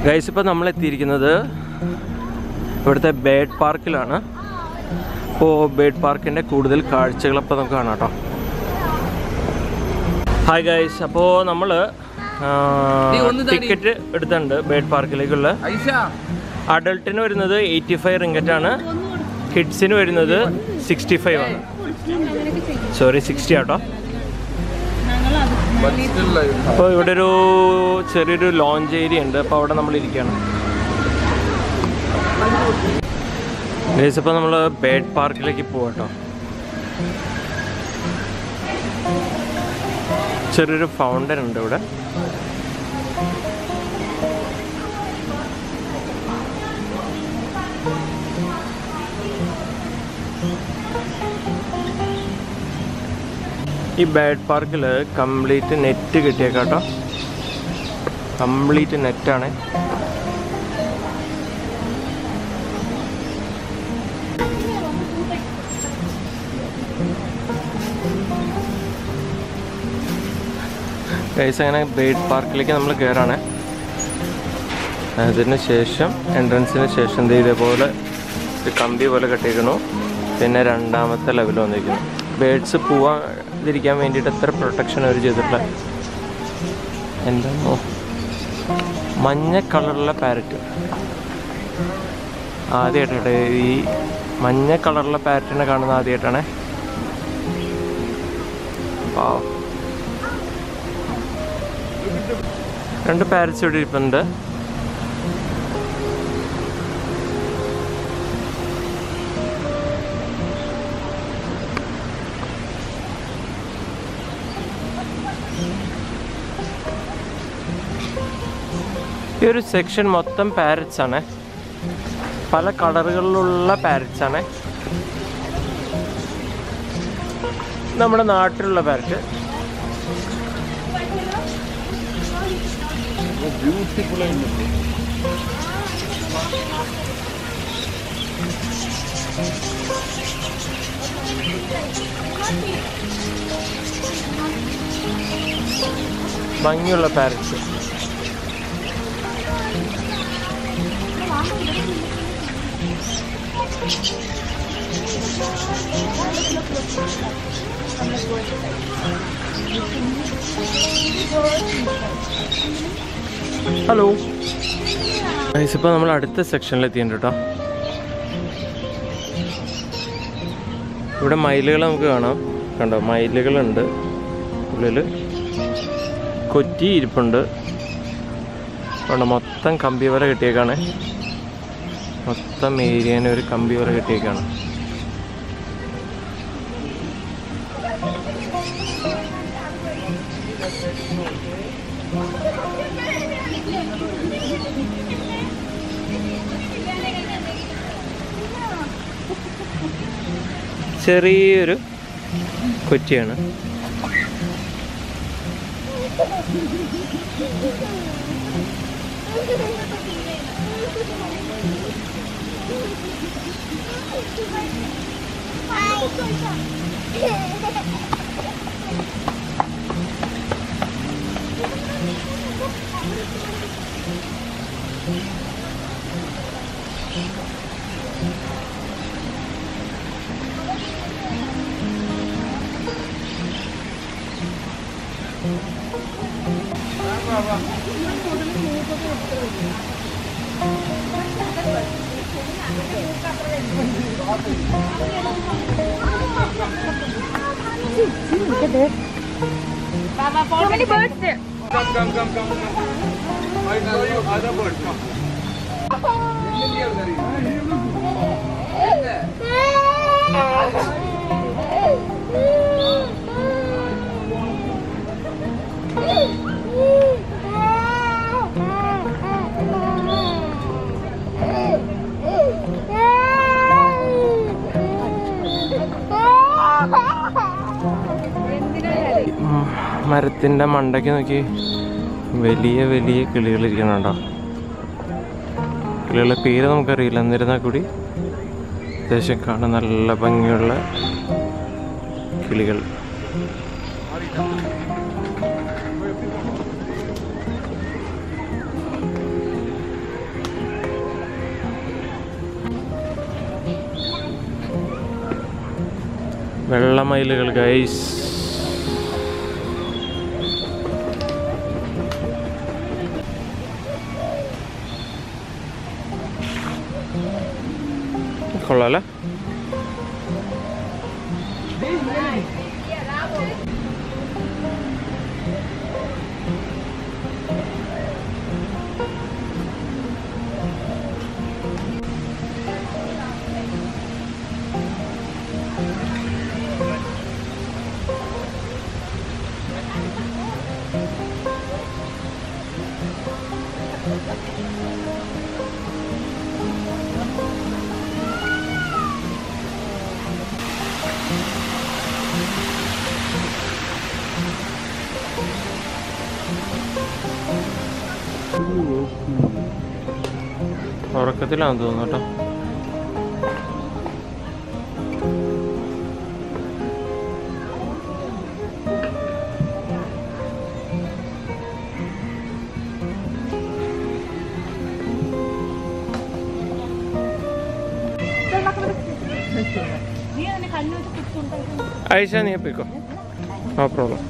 Guys, ഇപ്പോൾ നമ്മൾ എത്തിയിരിക്കുന്നത് ഇവിടുത്തെ ബേഡ് പാർക്കിലാണ്. അപ്പോൾ ബേഡ് പാർക്കിൻ്റെ കൂടുതൽ കാഴ്ചകളപ്പോൾ നമുക്ക് കാണാം കേട്ടോ. ഹായ് ഗൈസ്, അപ്പോൾ നമ്മൾ ടിക്കറ്റ് എടുത്തിട്ടുണ്ട് ബേഡ് പാർക്കിലേക്കുള്ള. അഡൾട്ടിന് വരുന്നത് 85 റിംഗറ്റാണ്, കിഡ്സിന് വരുന്നത് 65 ആണ്. സോറി 60 ആട്ടോ. അപ്പോൾ ഇവിടെ ഒരു ചെറിയൊരു ലോഞ്ച് ഏരിയ ഉണ്ട്, അപ്പോൾ അവിടെ നമ്മൾ ഇരിക്കുകയാണ്. ഗൈസ്, ഇപ്പോൾ നമ്മൾ ബേഡ് പാർക്കിലേക്ക് പോവാട്ടോ. ചെറിയൊരു ഫൗണ്ടൻ ഉണ്ട് ഇവിടെ. ഈ ബേഡ് പാർക്കിൽ കംപ്ലീറ്റ് നെറ്റ് കിട്ടിയേക്കാട്ടോ. കംപ്ലീറ്റ് നെറ്റാണ്. ഗൈസ്, അങ്ങനെ ബേഡ് പാർക്കിലേക്ക് നമ്മൾ കയറാണ്. അതിന് ശേഷം എൻട്രൻസിന് ശേഷം ഇതേപോലെ ഒരു കമ്പി പോലെ കെട്ടിയിരിക്കുന്നു. പിന്നെ രണ്ടാമത്തെ ലെവൽ വന്നിരിക്കുന്നു. ബേഡ്സ് പോവാതിരിക്കാൻ വേണ്ടിയിട്ട് എത്ര പ്രൊട്ടക്ഷൻ അവർ ചെയ്തിട്ടുള്ള. എന്താണോ മഞ്ഞ കളറുള്ള പാരറ്റ് ആദ്യമായിട്ടെ, ഈ മഞ്ഞ കളറുള്ള പാരറ്റിനെ കാണുന്നത് ആദ്യമായിട്ടാണ്. രണ്ട് പാരറ്റ്സ് ഇവിടെ ഇരിപ്പുണ്ട്. ഈ ഒരു സെക്ഷൻ മൊത്തം പാരറ്റ്സ് ആണ്. പല കളറുകളിലുള്ള പാരറ്റ്സ് ആണ്. നമ്മുടെ നാട്ടിലുള്ള പാരറ്റ്. ബ്യൂട്ടിഫുൾ ആയിട്ട് ഭംഗിയുള്ള പാരറ്റ്സ്. ഹലോ ഗൈസ്, ഇപ്പോൾ നമ്മൾ അടുത്ത സെക്ഷനിൽ എത്തിയിട്ടുണ്ട് കേട്ടോ. ഇവിടെ മയിലുകൾ നമുക്ക് കാണാം. കണ്ടോ, മയിലുകളുണ്ട് ഉള്ളിൽ. കൊറ്റി ഇരിപ്പുണ്ട്. കണ്ടോ, മൊത്തം കമ്പി വല കെട്ടിയേക്കാണ്. മൊത്തം ഏരിയനെ ഒരു കമ്പി വല കെട്ടിയേക്കാണ്. ചെറിയൊരു കൊറ്റിയാണ്. Look at this. Baba, how many birds there? Come. I show you other birds. Come. മരത്തിൻ്റെ മണ്ടയ്ക്ക് നോക്കി വലിയ വലിയ കിളികളിരിക്കണുണ്ടോ. കിളികളുടെ പേര് നമുക്കറിയില്ല, എന്നിരുന്നാൽ കൂടി അത്യാവശ്യം കാണാൻ നല്ല ഭംഗിയുള്ള കിളികൾ. വെള്ളമയിലുകൾ ഗൈസ്. കൊള്ളാല്ലേ? ഉറക്കത്തിലാണെന്ന് തോന്നുന്നു കേട്ടോ. ഐഷ നീ പോയിക്കോ, നോ പ്രോബ്ലം.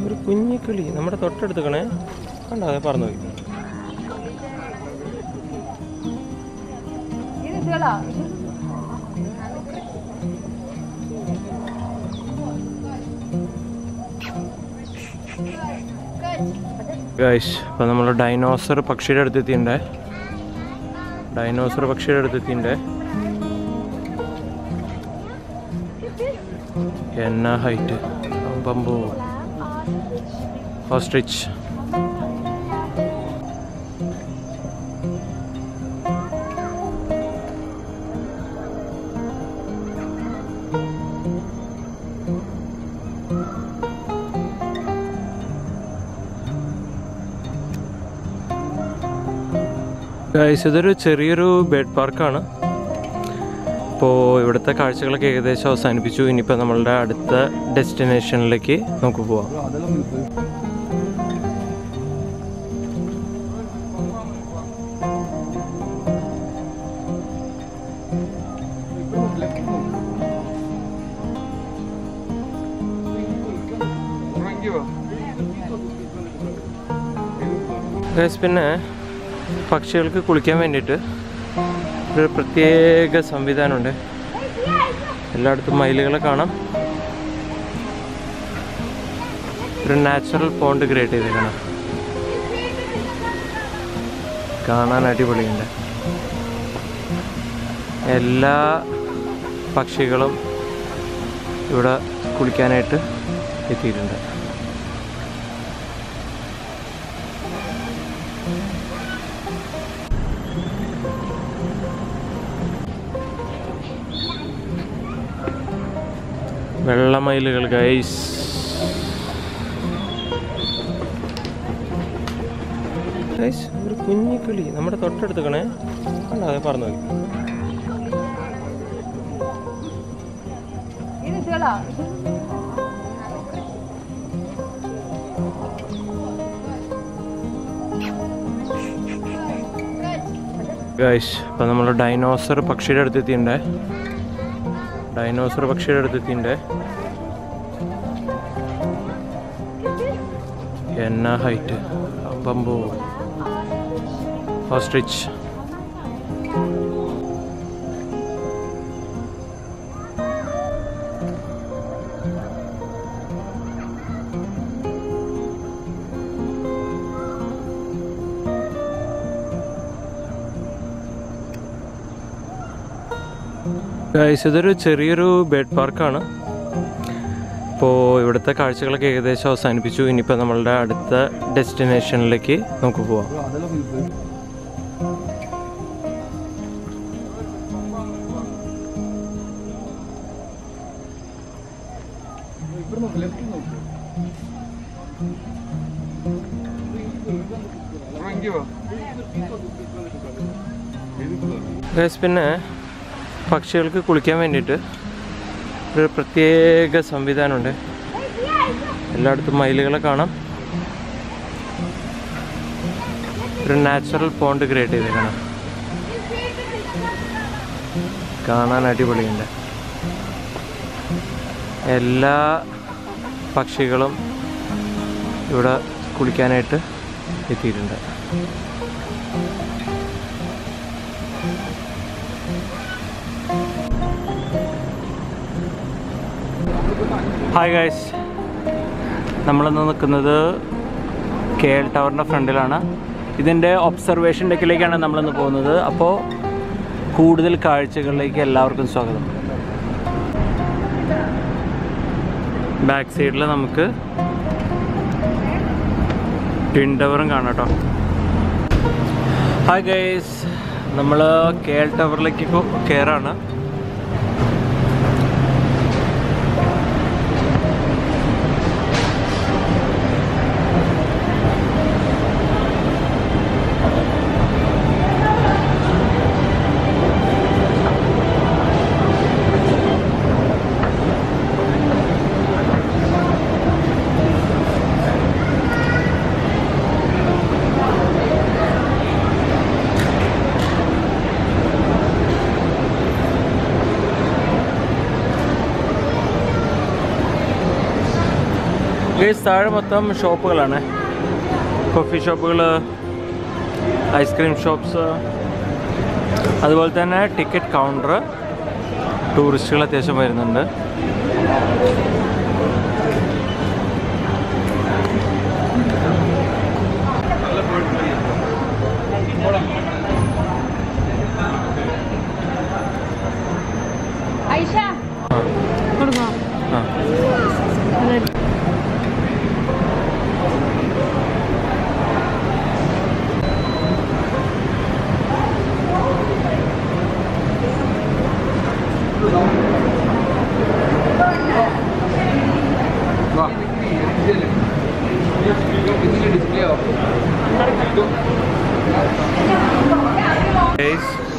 ഒരു കുഞ്ഞിക്കിളി നമ്മുടെ തൊട്ടടുത്തേക്കണേ, കണ്ടോ? അതെ പറന്നു പോയി. ഗൈസ്, അപ്പം നമ്മൾ ഡൈനോസർ പക്ഷിയുടെ അടുത്തെത്തിണ്ടേ. എന്നാ ഹൈറ്റ്! പമ്പോ ഓസ്ട്രിച്ച്. ഗൈസ്, ഇതൊരു ചെറിയൊരു ബേർഡ് പാർക്കാണ്. അപ്പോൾ ഇവിടുത്തെ കാഴ്ചകളൊക്കെ ഏകദേശം അവസാനിപ്പിച്ചു. ഇനിയിപ്പോൾ നമ്മളുടെ അടുത്ത ഡെസ്റ്റിനേഷനിലേക്ക് നമുക്ക് പോവാം. ഗൈസ്, പിന്നെ പക്ഷികൾക്ക് കുളിക്കാൻ വേണ്ടിയിട്ട് ഒരു പ്രത്യേക സംവിധാനമുണ്ട്. എല്ലായിടത്തും മയിലുകളെ കാണാം. ഒരു നാച്ചുറൽ പോണ്ട് ക്രിയേറ്റ് ചെയ്തേക്കണം. കാണാൻ അടിപൊളിയുണ്ട്. എല്ലാ പക്ഷികളും ഇവിടെ കുളിക്കാനായിട്ട് എത്തിയിട്ടുണ്ട്. വെള്ളമയിലുകൾ ഗൈസ്. ഒരു കുഞ്ഞിക്കിളി നമ്മുടെ തൊട്ടടുത്തേക്കണേ, കണ്ടോ? അതെ പറന്നു പോയി. ഗൈസ്, അപ്പം നമ്മൾ ഡൈനോസർ പക്ഷിയുടെ അടുത്തെത്തിണ്ടേ. എന്നാ ഹൈറ്റ്! പമ്പോ ഓസ്ട്രിച്ച്. ഗൈസ്, ഇതൊരു ചെറിയൊരു ബേർഡ് പാർക്കാണ്. അപ്പോൾ ഇവിടുത്തെ കാഴ്ചകളൊക്കെ ഏകദേശം അവസാനിപ്പിച്ചു. ഇനിയിപ്പോൾ നമ്മളുടെ അടുത്ത ഡെസ്റ്റിനേഷനിലേക്ക് നമുക്ക് പോവാം. ഗൈസ്, പിന്നെ പക്ഷികൾക്ക് കുളിക്കാൻ വേണ്ടിയിട്ട് ഒരു പ്രത്യേക സംവിധാനമുണ്ട്. എല്ലായിടത്തും മയിലുകളെ കാണാം. ഒരു നാച്ചുറൽ പോണ്ട് ക്രിയേറ്റ് ചെയ്തേക്കണം. കാണാൻ അടിപൊളിയുണ്ട്. എല്ലാ പക്ഷികളും ഇവിടെ കുളിക്കാനായിട്ട് എത്തിയിട്ടുണ്ട്. ഹായ് ഗൈസ്, നമ്മളിന്ന് നിൽക്കുന്നത് KL ടവറിൻ്റെ ഫ്രണ്ടിലാണ്. ഇതിൻ്റെ ഒബ്സർവേഷൻ ഡെക്കിലേക്കാണ് നമ്മളിന്ന് പോകുന്നത്. അപ്പോൾ കൂടുതൽ കാഴ്ചകളിലേക്ക് എല്ലാവർക്കും സ്വാഗതം. ബാക്ക് സൈഡിൽ നമുക്ക് ട്വിൻ ടവറും കാണാം കേട്ടോ. ഹായ് ഗൈസ്, നമ്മൾ KL ടവറിലേക്ക് കയറാണ്. ഗൈസ്, താഴെ മൊത്തം ഷോപ്പുകളാണ്. കോഫി ഷോപ്പുകൾ, ഐസ്ക്രീം ഷോപ്സ്, അതുപോലെ തന്നെ ടിക്കറ്റ് കൗണ്ടർ. ടൂറിസ്റ്റുകൾ അത്യാവശ്യം വരുന്നുണ്ട്.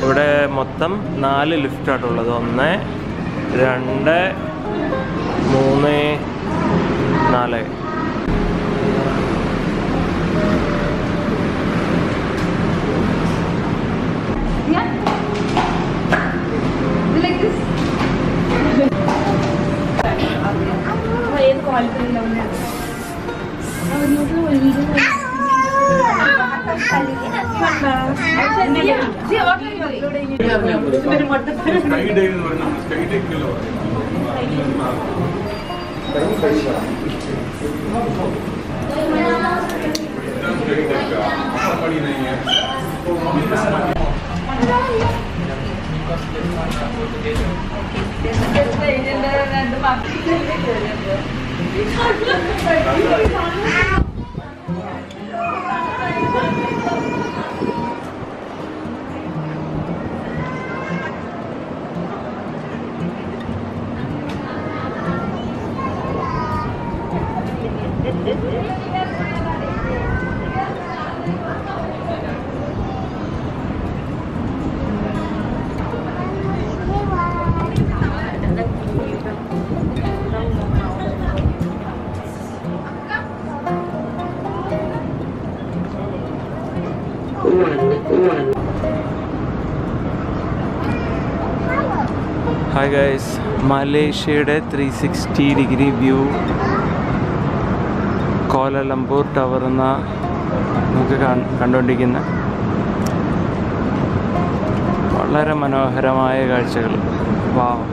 ഇവിടെ മൊത്തം 4 ലിഫ്റ്റായിട്ടുള്ളത്. 1, 2, 3, 4. ഹായ് ഗൈസ്, മലേഷ്യയുടെ 360 വ്യൂ കോലാലംപൂർ ടവർ എന്ന നമുക്ക് കണ്ടുകൊണ്ടിരിക്കുന്ന വളരെ മനോഹരമായ കാഴ്ചകൾ. വാവ്.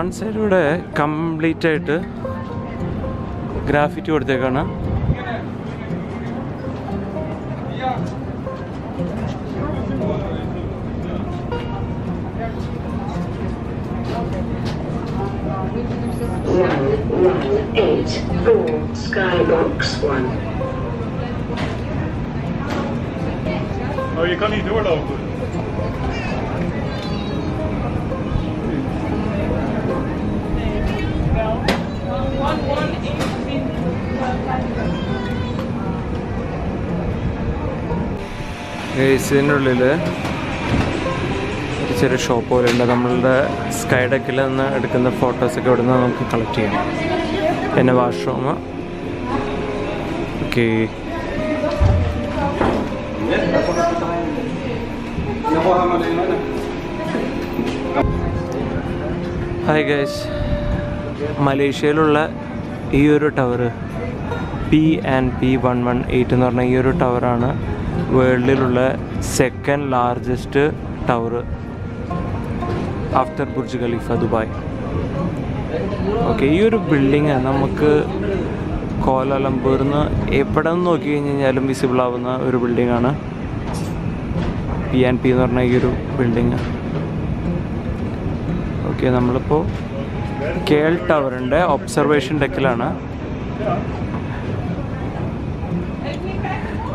വൺ സൈഡിലൂടെ കംപ്ലീറ്റ് ആയിട്ട് ഗ്രാഫിറ്റി കൊടുത്തേക്കാണ്. Skybox 1. Oh, je kan niet doorlopen. ഇതിൻ്റെ ഉള്ളിൽ ഒരു ചെറിയ ഷോപ്പ് പോലെ ഉണ്ട്. നമ്മളുടെ സ്കൈ ഡെക്കിൽ നിന്ന് എടുക്കുന്ന ഫോട്ടോസൊക്കെ ഇവിടെ നിന്ന് നമുക്ക് കളക്ട് ചെയ്യാം. പിന്നെ വാഷ്റൂം. ഓക്കെ, ഹായ് ഗൈസ്, മലേഷ്യയിലുള്ള ഈ ഒരു ടവർ P&P118 എന്ന് പറഞ്ഞ ഈ ഒരു ടവറാണ് വേൾഡിലുള്ള second largest tower after Burj Khalifa Dubai. Okay, ഈ ഒരു ബിൽഡിങ് നമുക്ക് കോലാലംപൂരിൽ നിന്ന് എവിടെ നിന്ന് നോക്കി കഴിഞ്ഞാലും വിസിബിൾ ആവുന്ന ഒരു ബിൽഡിങ്ങാണ് P&P എന്ന് പറഞ്ഞ ഈ ഒരു ബിൽഡിങ്. ഓക്കെ, നമ്മളിപ്പോൾ KL ടവറിൻ്റെ ഒബ്സർവേഷൻ ഡെക്കിലാണ്.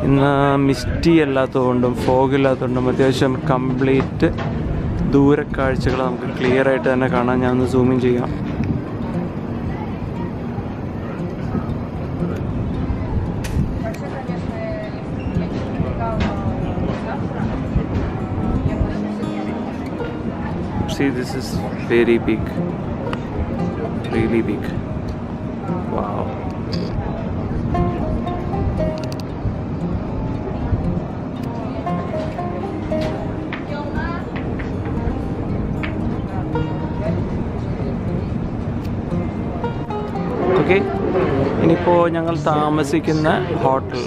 ഇന്ന് മിസ്റ്റി അല്ലാത്തതുകൊണ്ടും ഫോഗ് ഇല്ലാത്തതുകൊണ്ടും അത്യാവശ്യം കംപ്ലീറ്റ് ദൂരക്കാഴ്ചകൾ നമുക്ക് ക്ലിയർ ആയിട്ട് തന്നെ കാണാൻ. ഞാൻ ഒന്ന് സൂമിൻ ചെയ്യാം. See, this is very big, really big. Wow. Okay, ഇനിയിപ്പോൾ ഞങ്ങൾ താമസിക്കുന്ന ഹോട്ടൽ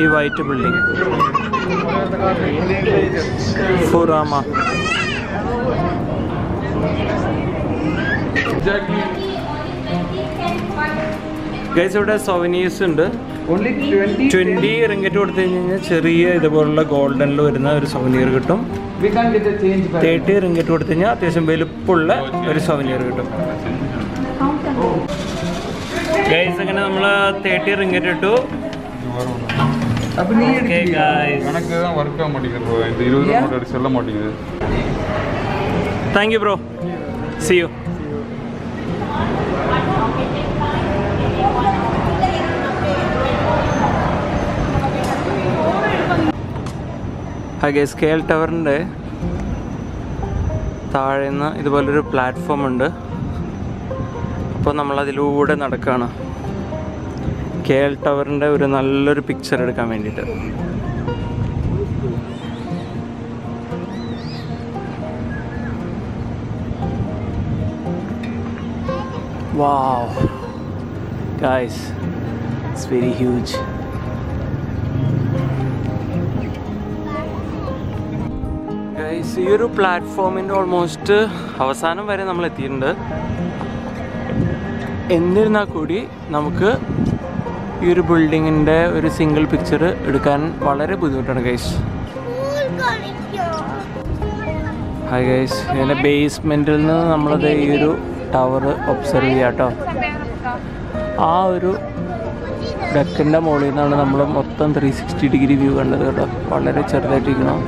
ഈ വൈറ്റ് ബിൽഡിംഗ് ഫുറാമ. ഗൈസ്, ഇവിടെ സോവനീഴ്സ് ഉണ്ട്. 20 റിംഗറ്റ് കൊടുത്തു കഴിഞ്ഞാൽ ചെറിയ ഇതുപോലുള്ള ഗോൾഡനിൽ വരുന്ന ഒരു സോവനീർ കിട്ടും. 30 റിംഗറ്റ് കൊടുത്തു കഴിഞ്ഞാൽ അത്യാവശ്യം വലുപ്പമുള്ള ഒരു സോവനീർ കിട്ടും. ഗൈസ്, അങ്ങനെ നമ്മൾ 30 റിംഗറ്റ് ഇട്ടു. Thank you bro, see you. Guys, KL ടവറിൻ്റെ താഴെ നിന്ന് ഇതുപോലൊരു പ്ലാറ്റ്ഫോം ഉണ്ട്. അപ്പോൾ നമ്മളതിലൂടെ നടക്കുകയാണ് KL ടവറിൻ്റെ ഒരു നല്ലൊരു പിക്ചർ എടുക്കാൻ വേണ്ടിയിട്ട്. Wow, guys, it's very huge. Guys, ഈ ഒരു പ്ലാറ്റ്ഫോമിൻ്റെ ഓൾമോസ്റ്റ് അവസാനം വരെ നമ്മൾ എത്തിയിട്ടുണ്ട്. എന്നിരുന്നാൽ കൂടി നമുക്ക് ഈ ഒരു ബിൽഡിങ്ങിൻ്റെ ഒരു സിംഗിൾ പിക്ചർ എടുക്കാൻ വളരെ ബുദ്ധിമുട്ടാണ് ഗൈസ്. ഹായ് ഗൈസ്, ഇതിൻ്റെ ബേസ്മെൻറ്റിൽ നിന്ന് നമ്മളത് ഈ ഒരു ടവർ ഒബ്സർവ് ചെയ്യാം കേട്ടോ. ആ ഒരു ഡെക്കിൻ്റെ മുകളിൽ നിന്നാണ് നമ്മൾ മൊത്തം 360 ഡിഗ്രി വ്യൂ കണ്ടത് കേട്ടോ. വളരെ ചെറുതായിട്ടിരിക്കണം.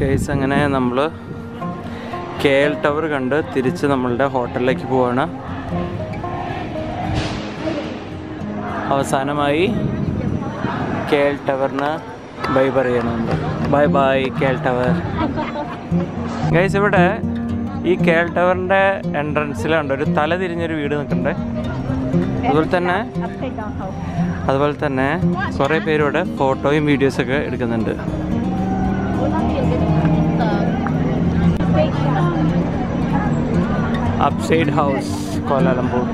ഗൈസ്, അങ്ങനെ നമ്മൾ KL ടവർ കണ്ട് തിരിച്ച് നമ്മളുടെ ഹോട്ടലിലേക്ക് പോവാണ്. അവസാനമായി KL ടവറിന് ബൈ പറയണുണ്ട്. Bye bye KL tower. Guys, ഇവിടെ ഈ KL ടവറിൻ്റെ എൻട്രൻസിലുണ്ട് ഒരു തല തിരിഞ്ഞൊരു വീട് നിൽക്കുന്നുണ്ട്. അതുപോലെ തന്നെ അതുപോലെ തന്നെ കുറേ പേരോടെ ഫോട്ടോയും വീഡിയോസൊക്കെ എടുക്കുന്നുണ്ട്. Upside house Kuala Lumpur.